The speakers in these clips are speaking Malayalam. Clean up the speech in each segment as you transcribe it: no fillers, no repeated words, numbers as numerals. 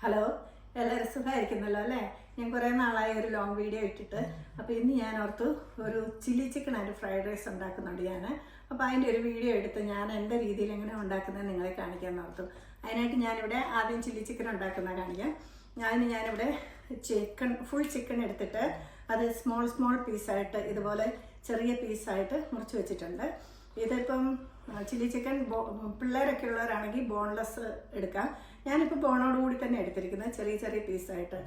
ഹലോ, എല്ലാവരും സുഖമായിരിക്കുന്നല്ലോ അല്ലേ? ഞാൻ കുറേ നാളായി ഒരു ലോങ് വീഡിയോ ഇട്ടിട്ട്. അപ്പോൾ ഇന്ന് ഞാൻ ഓർത്തു ഒരു chilli chicken and fried rice ഉണ്ടാക്കുന്നുണ്ട് ഞാൻ. അപ്പോൾ അതിൻ്റെ ഒരു വീഡിയോ എടുത്ത് ഞാൻ എൻ്റെ രീതിയിൽ എങ്ങനെ ഉണ്ടാക്കുന്നത് നിങ്ങളെ കാണിക്കാൻ ഓർത്തു. അതിനായിട്ട് ഞാനിവിടെ ആദ്യം ചില്ലി ചിക്കൻ ഉണ്ടാക്കുന്ന കാണിക്കാം. ഞാനിവിടെ ഫുൾ ചിക്കൻ എടുത്തിട്ട് അത് സ്മോൾ പീസായിട്ട് ഇതുപോലെ ചെറിയ പീസായിട്ട് മുറിച്ച് വെച്ചിട്ടുണ്ട്. ഇതിപ്പം ചില്ലി ചിക്കൻ പിള്ളേരൊക്കെ ഉള്ളവരാണെങ്കിൽ ബോൺലെസ് എടുക്കാം. ഞാനിപ്പോൾ ബോണോടുകൂടി തന്നെ എടുത്തിരിക്കുന്നത് ചെറിയ പീസായിട്ട്.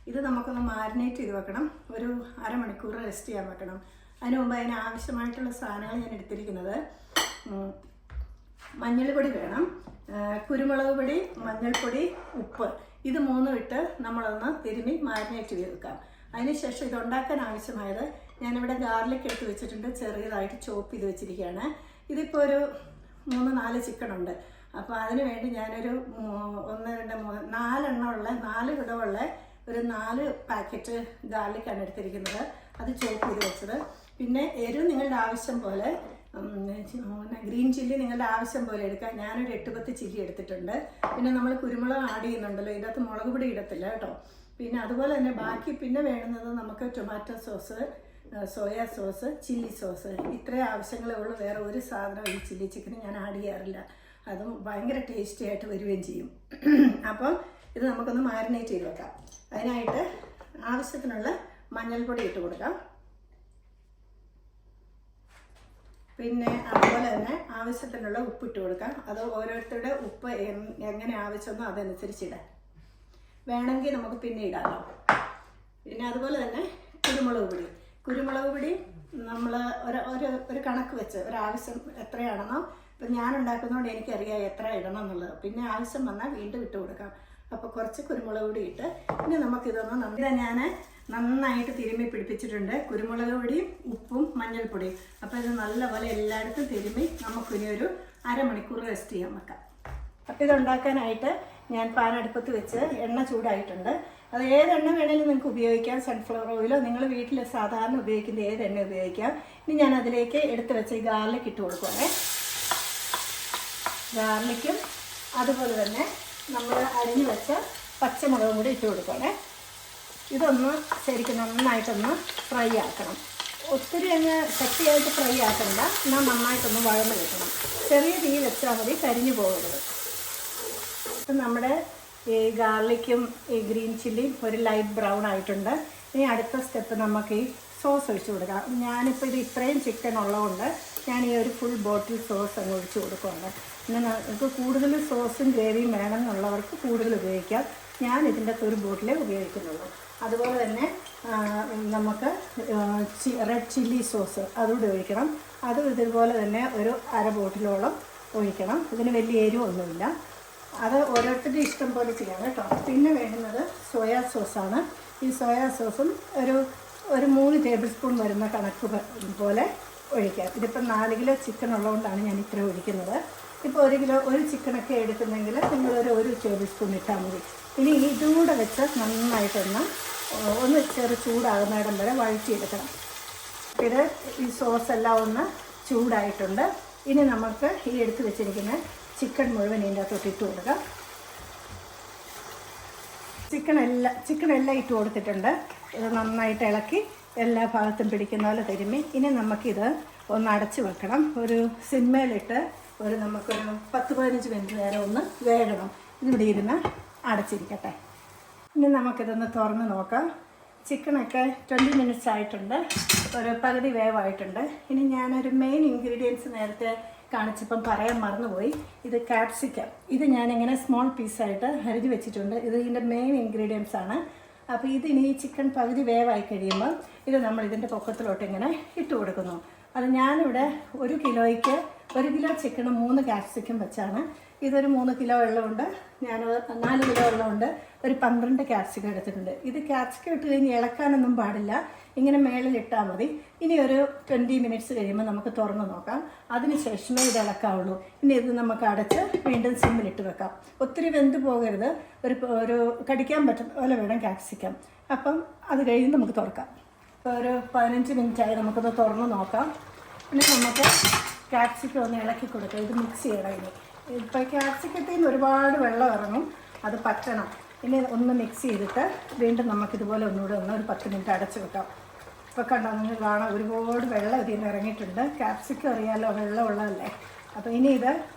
ഇത് നമുക്കൊന്ന് മാരിനേറ്റ് ചെയ്ത് വെക്കണം. ഒരു അരമണിക്കൂർ റെസ്റ്റ് ചെയ്യാൻ വെക്കണം. അതിന് മുമ്പ് അതിന് ആവശ്യമായിട്ടുള്ള സാധനങ്ങൾ ഞാൻ എടുത്തിരിക്കുന്നത് മഞ്ഞൾപ്പൊടി വേണം, കുരുമുളക് പൊടി, മഞ്ഞൾപ്പൊടി, ഉപ്പ്. ഇത് മൂന്നും ഇട്ട് നമ്മളൊന്ന് തിരുമ്മി മാരിനേറ്റ് ചെയ്ത് വെക്കാം. അതിനുശേഷം ഇതുണ്ടാക്കാൻ ആവശ്യമായത് ഞാനിവിടെ ഗാർലിക് എടുത്ത് വെച്ചിട്ടുണ്ട്, ചെറിയതായിട്ട് ചോപ്പ് ചെയ്ത് വെച്ചിരിക്കുകയാണ്. ഇതിപ്പോൾ ഒരു 3-4 ചിക്കൻ ഉണ്ട്. അപ്പോൾ അതിന് വേണ്ടി ഞാനൊരു 1, 2, 3, 4 കിലോയുള്ള ഒരു 4 പാക്കറ്റ് ഗാർലിക്കാണ് എടുത്തിരിക്കുന്നത്. അത് ചോപ്പ് ചെയ്ത് വെച്ചത്. പിന്നെ എരിവ് നിങ്ങളുടെ ആവശ്യം പോലെ, ഗ്രീൻ ചില്ലി നിങ്ങളുടെ ആവശ്യം പോലെ എടുക്കാം. ഞാനൊരു 8-10 ചില്ലി എടുത്തിട്ടുണ്ട്. പിന്നെ നമ്മൾ കുരുമുളക് ആഡ് ചെയ്യുന്നുണ്ടല്ലോ, ഇതിനകത്ത് മുളക് പൊടി ഇടത്തില്ല കേട്ടോ. പിന്നെ അതുപോലെ തന്നെ ബാക്കി പിന്നെ വേണ്ടുന്നത് നമുക്ക് tomato sauce, soya sauce, chilli sauce, ഇത്രയും ആവശ്യങ്ങളേ ഉള്ളൂ. വേറെ ഒരു സാധനം ഈ ചില്ലി ചിക്കന് ഞാൻ ആഡ് ചെയ്യാറില്ല. അതും ഭയങ്കര ടേസ്റ്റി ആയിട്ട് വരികയും ചെയ്യും. അപ്പം ഇത് നമുക്കൊന്ന് മാരിനേറ്റ് ചെയ്ത് വെക്കാം. അതിനായിട്ട് ആവശ്യത്തിനുള്ള മഞ്ഞൾപ്പൊടി ഇട്ട് കൊടുക്കാം. പിന്നെ അതുപോലെ തന്നെ ആവശ്യത്തിനുള്ള ഉപ്പിട്ട് കൊടുക്കാം. അത് ഓരോരുത്തരുടെ ഉപ്പ് എങ്ങനെ ആവശ്യമോ അതനുസരിച്ച് ഇടാം. വേണമെങ്കിൽ നമുക്ക് പിന്നെ ഇടാമല്ലോ. പിന്നെ അതുപോലെ തന്നെ കുരുമുളക് പൊടി നമ്മൾ ഒരു കണക്ക് വെച്ച് ഒരാവശ്യം എത്രയാണെന്നോ. ഇപ്പം ഞാൻ ഉണ്ടാക്കുന്നതുകൊണ്ട് എനിക്കറിയാം എത്ര ഇടണം എന്നുള്ളത്. പിന്നെ ആവശ്യം വന്നാൽ വീണ്ടും ഇട്ട് കൊടുക്കാം. അപ്പോൾ കുറച്ച് കുരുമുളക് പൊടി ഇട്ട് പിന്നെ നമുക്കിതൊന്ന് ഞാൻ നന്നായിട്ട് തിരുമ്മി പിടിപ്പിച്ചിട്ടുണ്ട്. കുരുമുളക് പൊടിയും ഉപ്പും മഞ്ഞൾപ്പൊടിയും. അപ്പോൾ ഇത് നല്ലപോലെ എല്ലായിടത്തും തിരുമ്മി നമുക്കിനി ഒരു അരമണിക്കൂർ റെസ്റ്റ് ചെയ്യാൻ വെക്കാം. അപ്പോൾ ഇതുണ്ടാക്കാനായിട്ട് ഞാൻ പാൻ അടുപ്പത്ത് വെച്ച് എണ്ണ ചൂടായിട്ടുണ്ട്. അത് ഏതെണ്ണ വേണമെങ്കിലും നിങ്ങൾക്ക് ഉപയോഗിക്കാം. സൺഫ്ലവർ ഓയിലോ നിങ്ങൾ വീട്ടിൽ സാധാരണ ഉപയോഗിക്കുന്ന ഏത് എണ്ണ ഉപയോഗിക്കാം. ഇനി ഞാൻ അതിലേക്ക് എടുത്ത് വെച്ച് ഗാർലിക് ഇട്ട് കൊടുക്കുവാണേ. ഗാർലിക്കും അതുപോലെ തന്നെ നമ്മൾ അരിഞ്ഞു വെച്ച പച്ചമുളകും കൂടി ഇട്ട് കൊടുക്കുവാണേ. ഇതൊന്ന് ശരിക്കും നന്നായിട്ടൊന്ന് ഫ്രൈ ആക്കണം. ഒത്തിരി അങ്ങ് ശക്തിയായിട്ട് ഫ്രൈ ആക്കണ്ട, എന്നാൽ നന്നായിട്ടൊന്ന് വഴന്ന് കിട്ടണം. ചെറിയ തീ വെച്ചാൽ മതി, കരിഞ്ഞു പോകരുത്. ഇപ്പം നമ്മുടെ ഈ ഗാർലിക്കും ഈ ഗ്രീൻ ചില്ലിയും ഒരു ലൈറ്റ് ബ്രൗൺ ആയിട്ടുണ്ട്. ഇനി അടുത്ത സ്റ്റെപ്പ് നമുക്ക് ഈ സോസ് ഒഴിച്ച് കൊടുക്കാം. ഞാനിപ്പോൾ ഇത് ഇത്രയും ചിക്കൻ ഉള്ളതുകൊണ്ട് ഞാൻ ഈ ഒരു ഫുൾ ബോട്ടിൽ സോസ് അങ്ങ് ഒഴിച്ച് കൊടുക്കുന്നുണ്ട്. പിന്നെ നമുക്ക് കൂടുതൽ സോസും ഗ്രേവിയും വേണമെന്നുള്ളവർക്ക് കൂടുതൽ ഉപയോഗിക്കാം. ഞാൻ ഇതിൻ്റെ ഒരു ബോട്ടിലേ ഉപയോഗിക്കുന്നുള്ളൂ. അതുപോലെ തന്നെ നമുക്ക് റെഡ് ചില്ലി സോസ് അതുകൂടി ഒഴിക്കണം. അതും ഇതുപോലെ തന്നെ ഒരു അര ബോട്ടിലോളം ഒഴിക്കണം. ഇതിന് വലിയ എരിവൊന്നുമില്ല. അത് ഓരോരുത്തരുടെ ഇഷ്ടം പോലെ ചെയ്യാം കേട്ടോ. പിന്നെ വേണ്ടുന്നത് സോയാ സോസാണ്. ഈ സോയാ സോസും ഒരു 3 ടേബിൾ സ്പൂൺ വരുന്ന കണക്ക് പോലെ ഒഴിക്കാം. ഇതിപ്പം 4 കിലോ ചിക്കൻ ഉള്ളതുകൊണ്ടാണ് ഞാൻ ഇത്ര ഒഴിക്കുന്നത്. ഇപ്പോൾ 1 കിലോ ചിക്കനൊക്കെ എടുക്കുന്നെങ്കിൽ നിങ്ങളൊരു 1 ടേബിൾ സ്പൂൺ ഇട്ടാൽ മതി. ഇനി ഇതുകൂടെ വെച്ച് നന്നായിട്ടൊന്ന് ചൂടാകുന്നിടം വരെ വഴറ്റിയെടുക്കണം. ഇത് ഈ സോസെല്ലാം ഒന്ന് ചൂടായിട്ടുണ്ട്. ഇനി നമുക്ക് ഈ എടുത്ത് വെച്ചിരിക്കുന്ന ചിക്കൻ മുഴുവൻ ഇതിൻ്റെ അകത്തോട്ട് ഇട്ട് കൊടുക്കാം. ചിക്കൻ എല്ലാം ഇട്ട് കൊടുത്തിട്ടുണ്ട്. ഇത് നന്നായിട്ട് ഇളക്കി എല്ലാ ഭാഗത്തും പിടിക്കുന്ന പോലെ തിരുമ്മി ഇനി നമുക്കിത് ഒന്ന് അടച്ച് വെക്കണം. ഒരു സിമ്മയിലിട്ട് നമുക്കൊരു 10-15 മിനിറ്റ് നേരം ഒന്ന് വേകണം. ഇതിവിടെ ഇരുന്ന് അടച്ചിരിക്കട്ടെ. ഇനി നമുക്കിതൊന്ന് തുറന്ന് നോക്കാം. ചിക്കനൊക്കെ 20 മിനിറ്റ്സ് ആയിട്ടുണ്ട്. ഒരു പകുതി വേവായിട്ടുണ്ട്. ഇനി ഞാനൊരു മെയിൻ ഇൻഗ്രീഡിയൻസ് നേരത്തെ കാണിച്ചപ്പം പറയാൻ മറന്നുപോയി. ഇത് ക്യാപ്സിക്കം. ഇത് ഞാനിങ്ങനെ സ്മോൾ പീസായിട്ട് അരിഞ്ഞ് വെച്ചിട്ടുണ്ട്. ഇത് ഇതിൻ്റെ മെയിൻ ഇൻഗ്രീഡിയൻസ് ആണ്. അപ്പോൾ ഇതിനി ഈ ചിക്കൻ പകുതി വേവായി കഴിയുമ്പോൾ ഇത് നമ്മൾ ഇതിൻ്റെ പൊക്കത്തിലോട്ട് ഇങ്ങനെ ഇട്ട് കൊടുക്കുന്നു. അത് ഞാനിവിടെ 1 കിലോ ചിക്കന് 3 ക്യാപ്സിക്കം വെച്ചാണ്. ഇതൊരു 3 കിലോ ഉള്ളതുകൊണ്ട് ഞാൻ 4 കിലോ ഉള്ളതുകൊണ്ട് ഒരു 12 ക്യാപ്സിക്കം എടുത്തിട്ടുണ്ട്. ഇത് ക്യാപ്സിക്കം ഇട്ട് കഴിഞ്ഞ് ഇളക്കാനൊന്നും പാടില്ല, ഇങ്ങനെ മേളിലിട്ടാൽ മതി. ഇനി ഒരു 20 മിനിറ്റ്സ് കഴിയുമ്പോൾ നമുക്ക് തുറന്ന് നോക്കാം. അതിന് ശേഷമേ ഇത് ഇളക്കാവുള്ളൂ. ഇനി ഇത് നമുക്ക് അടച്ച് വീണ്ടും സിമ്മിലിട്ട് വെക്കാം. ഒത്തിരി വെന്ത് പോകരുത്, ഒരു കടിക്കാൻ പറ്റുന്ന പോലെ വേണം ക്യാപ്സിക്കം. അപ്പം അത് കഴിഞ്ഞ് നമുക്ക് തുറക്കാം. ഇപ്പോൾ ഒരു 15 മിനിറ്റായി. നമുക്കൊന്ന് തുറന്ന് നോക്കാം. പിന്നെ നമുക്ക് ക്യാപ്സിക്കം ഒന്ന് ഇളക്കി കൊടുക്കാം. ഇത് മിക്സ് ചെയ്യണം. ഇനി ഇപ്പോൾ ക്യാപ്സിക്കത്തിൽ നിന്ന് ഒരുപാട് വെള്ളം ഇറങ്ങും, അത് പറ്റണം. ഇനി ഒന്ന് മിക്സ് ചെയ്തിട്ട് വീണ്ടും നമുക്കിതുപോലെ ഒന്നുകൂടെ ഒരു 10 മിനിറ്റ് അടച്ച് വെക്കാം. ഇപ്പോൾ കണ്ടോ, നിങ്ങൾ കാണാം ഒരുപാട് വെള്ളം ഇതിൽ നിന്ന് ഇറങ്ങിയിട്ടുണ്ട്. ക്യാപ്സിക്കം അറിയാമല്ലോ, വെള്ളമുള്ളതല്ലേ. അപ്പോൾ ഇനി ഇത്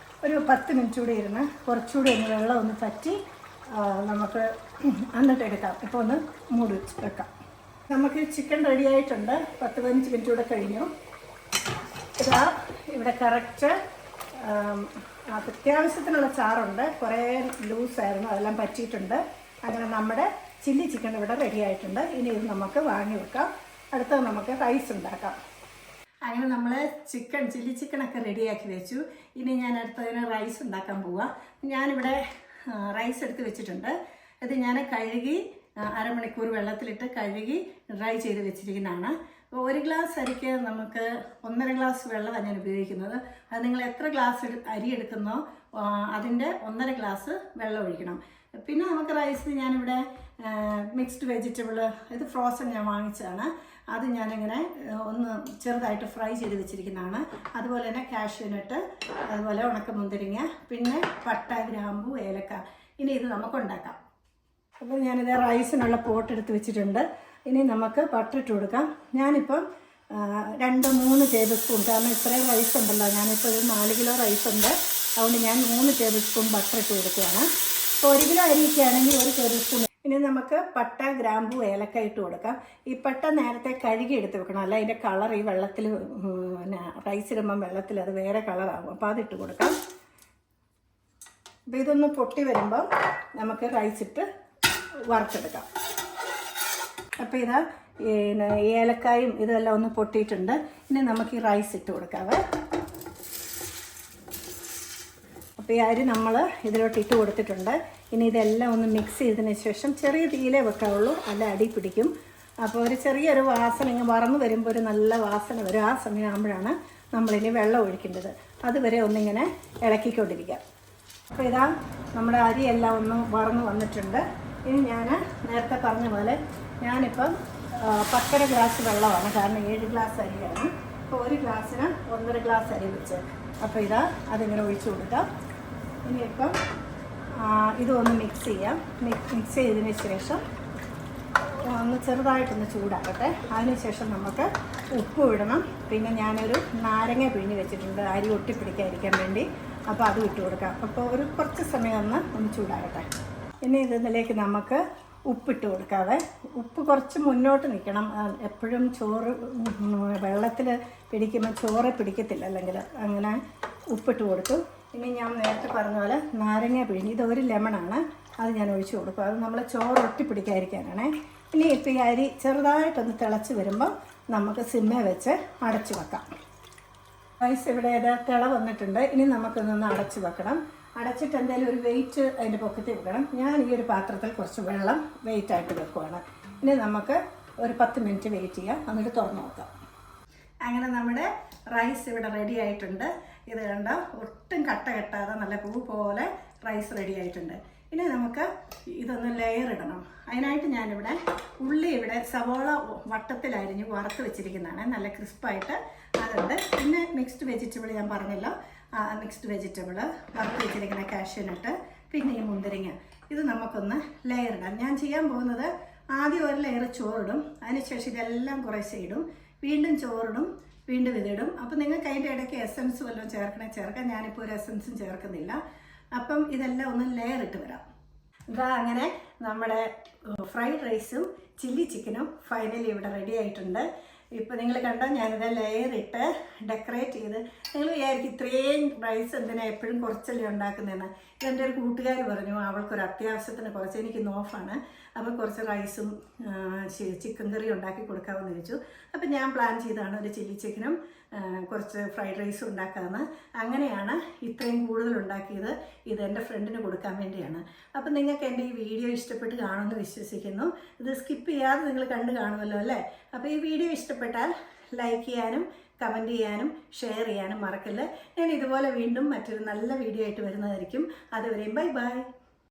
ഒരു 10 മിനിറ്റ് കൂടി ഇരുന്ന് കുറച്ചുകൂടി ഒന്ന് വെള്ളം ഒന്ന് പറ്റി നമുക്ക് എന്നിട്ട് എടുക്കാം. ഇപ്പോൾ ഒന്ന് മൂടി വെക്കാം. നമുക്ക് ചിക്കൻ റെഡി ആയിട്ടുണ്ട്. 10-15 മിനിറ്റ് കൂടെ കഴിഞ്ഞു. ഇതാ ഇവിടെ കറക്റ്റ് അത്യാവശ്യത്തിനുള്ള ചാറുണ്ട്. കുറേ ലൂസായിരുന്നു, അതെല്ലാം പറ്റിയിട്ടുണ്ട്. അങ്ങനെ നമ്മുടെ ചില്ലി ചിക്കൻ ഇവിടെ റെഡി ആയിട്ടുണ്ട്. ഇനി ഇത് നമുക്ക് വാങ്ങി വെക്കാം. അടുത്തത് നമുക്ക് റൈസ് ഉണ്ടാക്കാം. അങ്ങനെ നമ്മൾ ചില്ലി ചിക്കനൊക്കെ റെഡിയാക്കി വെച്ചു. ഇനി ഞാൻ അടുത്തതിന് റൈസ് ഉണ്ടാക്കാൻ പോവാം. ഞാനിവിടെ റൈസ് എടുത്ത് വെച്ചിട്ടുണ്ട്. ഇത് ഞാൻ കഴുകി അരമണിക്കൂർ വെള്ളത്തിലിട്ട് കഴുകി ഡ്രൈ ചെയ്ത് വെച്ചിരിക്കുന്നതാണ്. അപ്പോൾ 1 ഗ്ലാസ് അരിക്ക് നമുക്ക് 1.5 ഗ്ലാസ് വെള്ളമാണ് ഞാൻ ഉപയോഗിക്കുന്നത്. അത് നിങ്ങൾ എത്ര ഗ്ലാസ് അരി എടുക്കുന്നോ അതിൻ്റെ 1.5 ഗ്ലാസ് വെള്ളം ഒഴിക്കണം. പിന്നെ നമുക്ക് റൈസിന് ഞാനിവിടെ മിക്സ്ഡ് വെജിറ്റബിൾ, ഇത് ഫ്രോസൺ ഞാൻ വാങ്ങിച്ചതാണ്. അത് ഞാനിങ്ങനെ ഒന്ന് ചെറുതായിട്ട് ഫ്രൈ ചെയ്ത് വെച്ചിരിക്കുന്നതാണ്. അതുപോലെ തന്നെ കാഷ്യൂനട്ട്, അതുപോലെ ഉണക്കമുന്തിരിങ്ങ, പിന്നെ പട്ട, ഗ്രാമ്പു, ഏലക്ക. ഇനി ഇത് നമുക്ക് ഉണ്ടാക്കാം. അപ്പോൾ ഞാനിത് റൈസിനുള്ള പോട്ട് എടുത്ത് വെച്ചിട്ടുണ്ട്. ഇനി നമുക്ക് ബട്ടർ ഇട്ട് കൊടുക്കാം. ഞാനിപ്പം 2-3 ടേബിൾ സ്പൂൺ, കാരണം ഇത്രയും റൈസ് ഉണ്ടല്ലോ, ഞാനിപ്പോൾ ഒരു 4 കിലോ റൈസ് ഉണ്ട്. അതുകൊണ്ട് ഞാൻ 3 ടേബിൾ സ്പൂൺ ബട്ടർ ഇട്ട് കൊടുക്കുകയാണ്. ഇപ്പോൾ 1 കിലോ അരിയൊക്കെ ആണെങ്കിൽ 1 ടേബിൾ സ്പൂൺ. ഇനി നമുക്ക് പട്ട, ഗ്രാമ്പു, ഏലക്ക ഇട്ട് കൊടുക്കാം. ഈ പട്ട നേരത്തെ കഴുകി എടുത്ത് വെക്കണം, അല്ല അതിൻ്റെ കളർ ഈ വെള്ളത്തിൽ പിന്നെ റൈസ് ഇടുമ്പം വെള്ളത്തിൽ അത് വേറെ കളറാകും. അപ്പോൾ അതിട്ട് കൊടുക്കാം. അപ്പോൾ ഇതൊന്ന് പൊട്ടി വരുമ്പോൾ നമുക്ക് റൈസ് ഇട്ട് വറുത്തെടുക്കാം. അപ്പോൾ ഇതാ ഏലക്കായും ഇതെല്ലാം ഒന്ന് പൊട്ടിയിട്ടുണ്ട്. ഇനി നമുക്ക് ഈ റൈസ് ഇട്ട് കൊടുക്കാവേ. അപ്പോൾ ഈ അരി നമ്മൾ ഇതിലോട്ട് ഇട്ട് കൊടുത്തിട്ടുണ്ട്. ഇനി ഇതെല്ലാം ഒന്ന് മിക്സ് ചെയ്തതിന് ശേഷം ചെറിയ തീയിലേ വെക്കാവുള്ളൂ, അല്ല അടി പിടിക്കും. അപ്പോൾ ഒരു ചെറിയൊരു വാസന ഇങ്ങനെ വറന്ന് വരുമ്പോൾ ഒരു നല്ല വാസന വരും. ആ സമയം ആകുമ്പോഴാണ് നമ്മളിനി വെള്ളം ഒഴിക്കേണ്ടത്. അതുവരെ ഒന്നിങ്ങനെ ഇളക്കിക്കൊണ്ടിരിക്കാം. അപ്പോൾ ഇതാ നമ്മുടെ അരിയെല്ലാം ഒന്ന് വറന്ന് വന്നിട്ടുണ്ട്. ഇനി ഞാൻ നേരത്തെ പറഞ്ഞ പോലെ ഞാനിപ്പം 10 ഗ്ലാസ് വെള്ളമാണ്, കാരണം 7 ഗ്ലാസ് അരിയാണ്. അപ്പോൾ 1 ഗ്ലാസ്സിന് 1.5 ഗ്ലാസ് അരി വെച്ച്. അപ്പോൾ ഇതാ അതിങ്ങനെ ഒഴിച്ചു കൊടുക്കാം. ഇനിയിപ്പം ഇതൊന്ന് മിക്സ് ചെയ്യാം. മിക്സ് ചെയ്തതിന് ശേഷം ഒന്ന് ചെറുതായിട്ടൊന്ന് ചൂടാക്കട്ടെ. അതിനുശേഷം നമുക്ക് ഉപ്പ് ഇടണം. പിന്നെ ഞാനൊരു നാരങ്ങ പിഴിഞ്ഞ് വെച്ചിട്ടുണ്ട് അരി ഒട്ടിപ്പിടിക്കാതിരിക്കാൻ വേണ്ടി. അപ്പോൾ അതും ഇട്ട് കൊടുക്കാം. അപ്പോൾ ഒരു കുറച്ച് സമയം ഒന്ന് ചൂടാകട്ടെ. ഇനി ഇതിലേക്ക് നമുക്ക് ഉപ്പിട്ട് കൊടുക്കാതെ. ഉപ്പ് കുറച്ച് മുന്നോട്ട് നിൽക്കണം. എപ്പോഴും ചോറ് വെള്ളത്തിൽ പിടിക്കുമ്പോൾ ചോറ് പിടിക്കത്തില്ല, അല്ലെങ്കിൽ അങ്ങനെ ഉപ്പിട്ട് കൊടുത്തു. ഇനി ഞാൻ നേരത്തെ പറഞ്ഞ പോലെ നാരങ്ങ പിഴിഞ്ഞ്, ഇതൊരു ലെമണാണ്, അത് ഞാൻ ഒഴിച്ചു കൊടുക്കും. അത് നമ്മൾ ചോറ് ഒട്ടിപ്പിടിക്കാതിരിക്കാനാണ്. ഇനി ഇപ്പോൾ ഈ അരി ചെറുതായിട്ടൊന്ന് തിളച്ച് വരുമ്പോൾ നമുക്ക് സിമ്മേ വെച്ച് അടച്ചു വെക്കാം. റൈസ് ഇവിടെ തിള വന്നിട്ടുണ്ട്. ഇനി നമുക്കൊന്ന് അടച്ചു വെക്കണം. അടച്ചിട്ട് എന്തായാലും ഒരു വെയിറ്റ് അതിൻ്റെ പൊക്കത്തിൽ വെക്കണം. ഞാൻ ഈ ഒരു പാത്രത്തിൽ കുറച്ച് വെള്ളം വെയിറ്റായിട്ട് വെക്കുവാണ്. ഇനി നമുക്ക് ഒരു 10 മിനിറ്റ് വെയിറ്റ് ചെയ്യാം, എന്നിട്ട് തുറന്ന് നോക്കാം. അങ്ങനെ നമ്മുടെ റൈസ് ഇവിടെ റെഡി ആയിട്ടുണ്ട്. ഇത് കണ്ടോ, ഒട്ടും കട്ട കെട്ടാതെ നല്ല പൂ പോലെ റൈസ് റെഡി ആയിട്ടുണ്ട്. ഇനി നമുക്ക് ഇതൊന്ന് ലെയർ ഇടണം. അതിനായിട്ട് ഞാനിവിടെ ഉള്ളി സവോള വട്ടത്തിലരിഞ്ഞ് വറുത്ത് വെച്ചിരിക്കുന്നതാണ്, നല്ല ക്രിസ്പായിട്ട് അതുണ്ട്. പിന്നെ മിക്സ്ഡ് വെജിറ്റബിൾ ഞാൻ പറഞ്ഞല്ലോ, മിക്സ്ഡ് വെജിറ്റബിൾ വറുത്ത് വെച്ചിരിക്കുന്ന കാഷ്യൂനട്ട്, പിന്നെ ഈ മുന്തിരിങ്ങ, ഇത് നമുക്കൊന്ന് ലെയർ ഇടാം. ഞാൻ ചെയ്യാൻ പോകുന്നത് ആദ്യം ഒരു ലെയർ ചോറിടും, അതിനുശേഷം ഇതെല്ലാം കുറേശ്ശെ ഇടും, വീണ്ടും ചോറിടും, വീണ്ടും ഇതിടും. അപ്പം നിങ്ങൾക്ക് അതിൻ്റെ ഇടയ്ക്ക് എസൻസ് വല്ലതും ചേർക്കാം. ഞാനിപ്പോൾ ഒരു എസൻസും ചേർക്കുന്നില്ല. അപ്പം ഇതെല്ലാം ഒന്ന് ലെയർ ഇട്ട് വരാം. ഇതാ അങ്ങനെ നമ്മുടെ ഫ്രൈഡ് റൈസും ചില്ലി ചിക്കനും ഫൈനലി ഇവിടെ റെഡി ആയിട്ടുണ്ട്. ഇപ്പോൾ നിങ്ങൾ കണ്ടോ, ഞാനിത് ലെയർ ഇട്ട് ഡെക്കറേറ്റ് ചെയ്ത്. നിങ്ങൾ വിചാരിക്കും ഇത്രയും റൈസ് എന്തിനാണ് എപ്പോഴും കുറച്ചല്ലേ ഉണ്ടാക്കുന്നതെന്ന്. ഇതെൻ്റെ ഒരു കൂട്ടുകാർ പറഞ്ഞു, അവൾക്കൊരു അത്യാവശ്യത്തിന് കുറച്ച്, എനിക്ക് നോഫാണ്, അപ്പോൾ കുറച്ച് റൈസും ചിക്കൻ കറിയും ഉണ്ടാക്കി കൊടുക്കാമെന്ന് ചോദിച്ചു. അപ്പം ഞാൻ പ്ലാൻ ചെയ്താണ് ഒരു ചില്ലി ചിക്കനും കുറച്ച് ഫ്രൈഡ് റൈസും ഉണ്ടാക്കാമെന്ന്. അങ്ങനെയാണ് ഇത്രയും കൂടുതൽ ഉണ്ടാക്കിയത്. ഇത് എൻ്റെ ഫ്രണ്ടിന് കൊടുക്കാൻ വേണ്ടിയാണ്. അപ്പം നിങ്ങൾക്ക് എൻ്റെ ഈ വീഡിയോ ഇഷ്ടപ്പെട്ട് കാണുമെന്ന് വിശ്വസിക്കുന്നു. ഇത് സ്കിപ്പ് ചെയ്യാതെ നിങ്ങൾ കണ്ടു കാണുമല്ലോ അല്ലേ. അപ്പോൾ ഈ വീഡിയോ ഇഷ്ടപ്പെട്ടാൽ ലൈക്ക് ചെയ്യാനും കമൻറ്റ് ചെയ്യാനും ഷെയർ ചെയ്യാനും മറക്കല്ല. ഞാൻ ഇതുപോലെ വീണ്ടും മറ്റൊരു നല്ല വീഡിയോ ആയിട്ട് വരുന്നതായിരിക്കും. അതുവരെയും ബൈ ബൈ.